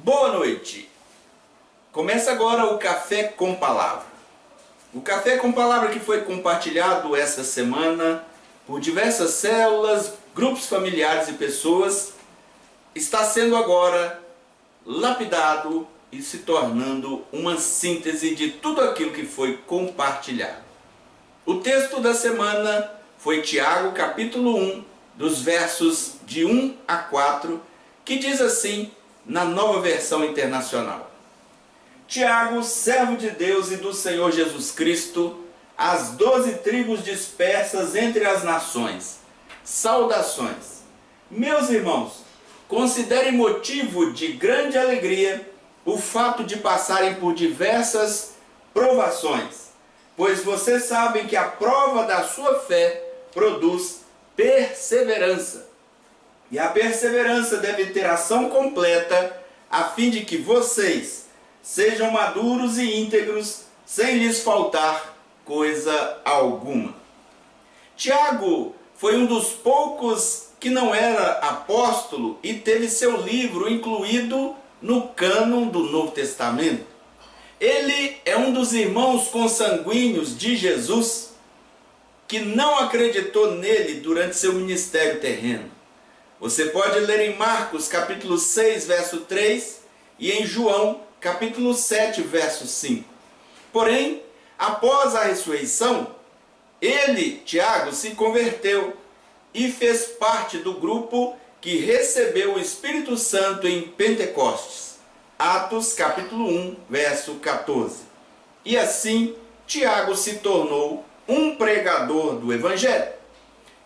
Boa noite! Começa agora o Café com Palavra. O Café com Palavra que foi compartilhado essa semana por diversas células, grupos familiares e pessoas, está sendo agora lapidado e se tornando uma síntese de tudo aquilo que foi compartilhado. O texto da semana foi Tiago, capítulo 1, dos versos de 1 a 4, que diz assim, na Nova Versão Internacional: Tiago, servo de Deus e do Senhor Jesus Cristo, às 12 tribos dispersas entre as nações, saudações. Meus irmãos, considerem motivo de grande alegria o fato de passarem por diversas provações, pois vocês sabem que a prova da sua fé produz perseverança. E a perseverança deve ter ação completa, a fim de que vocês sejam maduros e íntegros, sem lhes faltar coisa alguma. Tiago foi um dos poucos que não era apóstolo e teve seu livro incluído no cânon do Novo Testamento. Ele é um dos irmãos consanguíneos de Jesus que não acreditou nele durante seu ministério terreno. Você pode ler em Marcos capítulo 6, verso 3 e em João capítulo 7, verso 5. Porém, após a ressurreição, ele, Tiago, se converteu e fez parte do grupo que recebeu o Espírito Santo em Pentecostes. Atos capítulo 1, verso 14. E assim, Tiago se tornou um pregador do Evangelho.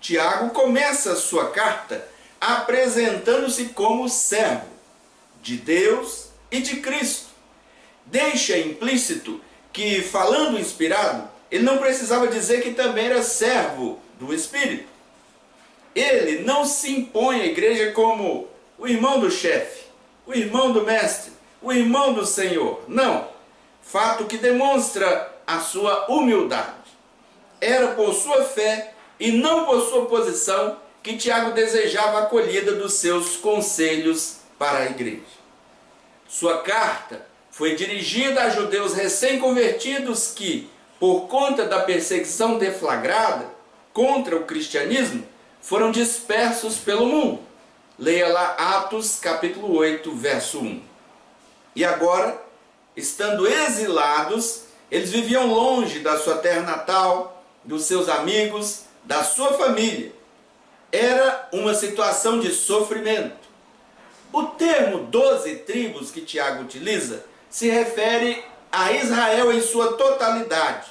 Tiago começa sua carta apresentando-se como servo de Deus e de Cristo. Deixa implícito que, falando inspirado, ele não precisava dizer que também era servo do Espírito. Ele não se impõe à igreja como o irmão do chefe, o irmão do mestre, o irmão do Senhor. Não. Fato que demonstra a sua humildade. Era por sua fé e não por sua posição que Tiago desejava a acolhida dos seus conselhos para a igreja. Sua carta foi dirigida a judeus recém-convertidos que, por conta da perseguição deflagrada contra o cristianismo, foram dispersos pelo mundo. Leia lá Atos capítulo 8, verso 1. E agora, estando exilados, eles viviam longe da sua terra natal, dos seus amigos, da sua família. Era uma situação de sofrimento. O termo 12 tribos que Tiago utiliza se refere a Israel em sua totalidade.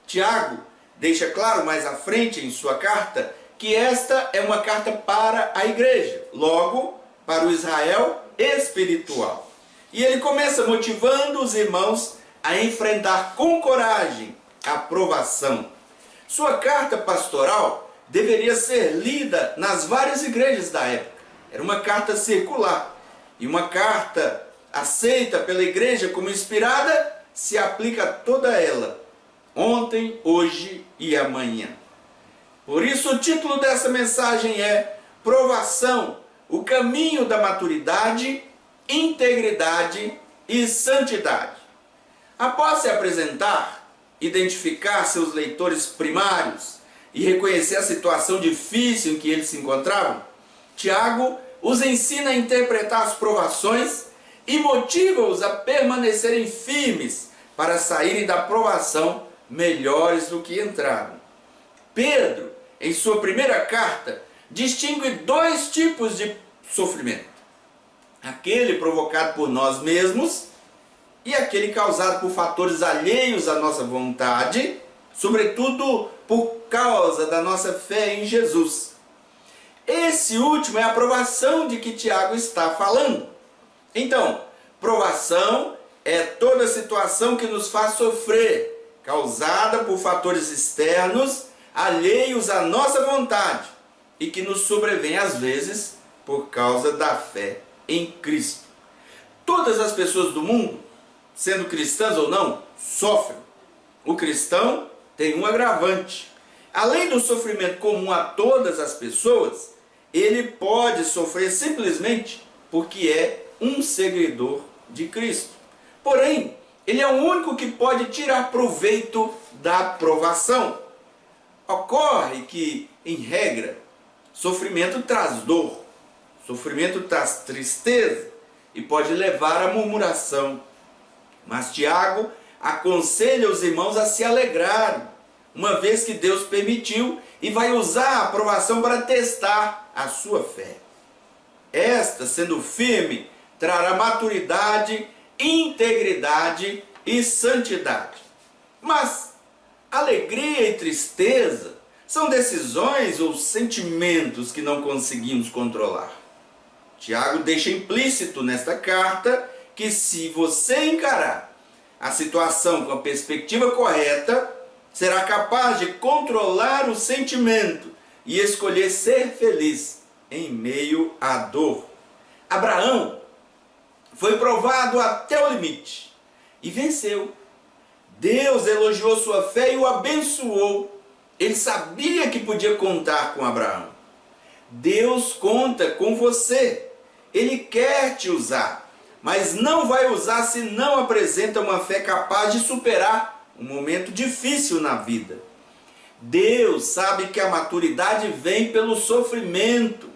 Tiago deixa claro mais à frente em sua carta que esta é uma carta para a igreja, logo para o Israel espiritual. E ele começa motivando os irmãos a enfrentar com coragem a provação. Sua carta pastoral deveria ser lida nas várias igrejas da época. Era uma carta circular. E uma carta aceita pela igreja como inspirada se aplica a toda ela, ontem, hoje e amanhã. Por isso o título dessa mensagem é Provação, o caminho da maturidade, integridade e santidade. Após se apresentar, identificar seus leitores primários e reconhecer a situação difícil em que eles se encontravam, Tiago os ensina a interpretar as provações e motiva-os a permanecerem firmes para saírem da provação melhores do que entraram. Pedro, em sua primeira carta, distingue dois tipos de sofrimento: aquele provocado por nós mesmos e aquele causado por fatores alheios à nossa vontade, sobretudo por causa da nossa fé em Jesus. Esse último é a provação de que Tiago está falando. Então, provação é toda situação que nos faz sofrer, causada por fatores externos, alheios à nossa vontade, e que nos sobrevém às vezes por causa da fé em Cristo. Todas as pessoas do mundo, sendo cristãs ou não, sofrem. O cristão tem um agravante. Além do sofrimento comum a todas as pessoas, ele pode sofrer simplesmente porque é um seguidor de Cristo. Porém, ele é o único que pode tirar proveito da provação. Ocorre que, em regra, sofrimento traz dor, sofrimento traz tristeza e pode levar à murmuração. Mas Tiago aconselha os irmãos a se alegrarem, uma vez que Deus permitiu e vai usar a provação para testar a sua fé. Esta, sendo firme, trará maturidade, integridade e santidade. Mas alegria e tristeza são decisões ou sentimentos que não conseguimos controlar. Tiago deixa implícito nesta carta que se você encarar a situação com a perspectiva correta, será capaz de controlar o sentimento e escolher ser feliz em meio à dor. Abraão foi provado até o limite e venceu. Deus elogiou sua fé e o abençoou. Ele sabia que podia contar com Abraão. Deus conta com você. Ele quer te usar, mas não vai usar se não apresenta uma fé capaz de superar um momento difícil na vida. Deus sabe que a maturidade vem pelo sofrimento.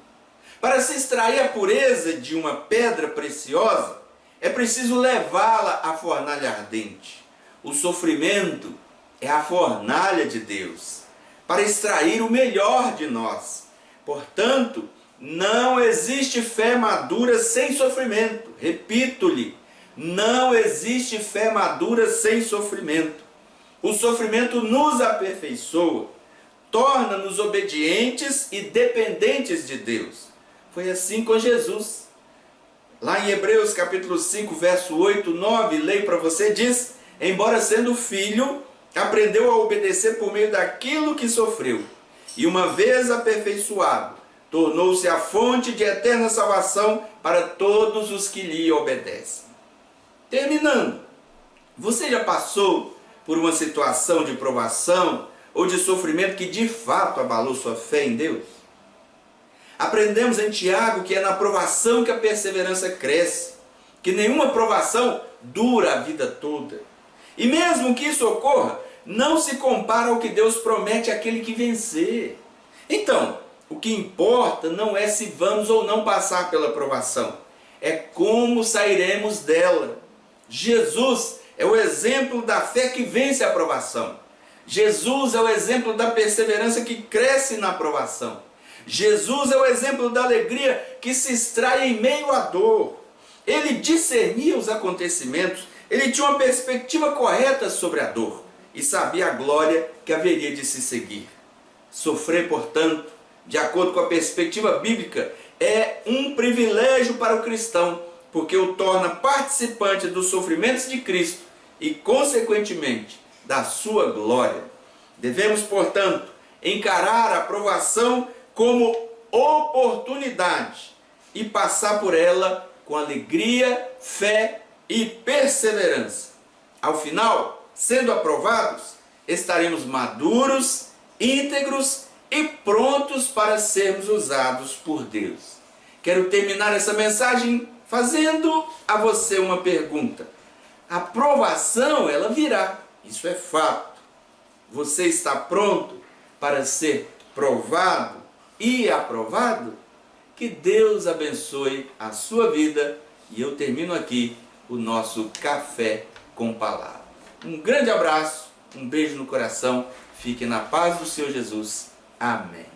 Para se extrair a pureza de uma pedra preciosa, é preciso levá-la à fornalha ardente. O sofrimento é a fornalha de Deus, para extrair o melhor de nós. Portanto, não existe fé madura sem sofrimento. Repito-lhe, não existe fé madura sem sofrimento. O sofrimento nos aperfeiçoa, torna-nos obedientes e dependentes de Deus. Foi assim com Jesus. Lá em Hebreus capítulo 5, verso 8, 9, leio para você, diz: embora sendo filho, aprendeu a obedecer por meio daquilo que sofreu, e uma vez aperfeiçoado, tornou-se a fonte de eterna salvação para todos os que lhe obedecem. Terminando, você já passou por uma situação de provação ou de sofrimento que de fato abalou sua fé em Deus? Aprendemos em Tiago que é na provação que a perseverança cresce, que nenhuma provação dura a vida toda. E mesmo que isso ocorra, não se compara ao que Deus promete àquele que vencer. Então, o que importa não é se vamos ou não passar pela provação, é como sairemos dela. Jesus é o exemplo da fé que vence a provação. Jesus é o exemplo da perseverança que cresce na provação. Jesus é o exemplo da alegria que se extrai em meio à dor. Ele discernia os acontecimentos, ele tinha uma perspectiva correta sobre a dor e sabia a glória que haveria de se seguir. Sofrer, portanto, de acordo com a perspectiva bíblica, é um privilégio para o cristão, porque o torna participante dos sofrimentos de Cristo e, consequentemente, da sua glória. Devemos, portanto, encarar a provação como oportunidade e passar por ela com alegria, fé e perseverança. Ao final, sendo aprovados, estaremos maduros, íntegros e prontos para sermos usados por Deus. Quero terminar essa mensagem fazendo a você uma pergunta. A provação, ela virá, isso é fato. Você está pronto para ser provado e aprovado? Que Deus abençoe a sua vida e eu termino aqui o nosso Café com Palavra. Um grande abraço, um beijo no coração, fique na paz do Senhor Jesus. Amém.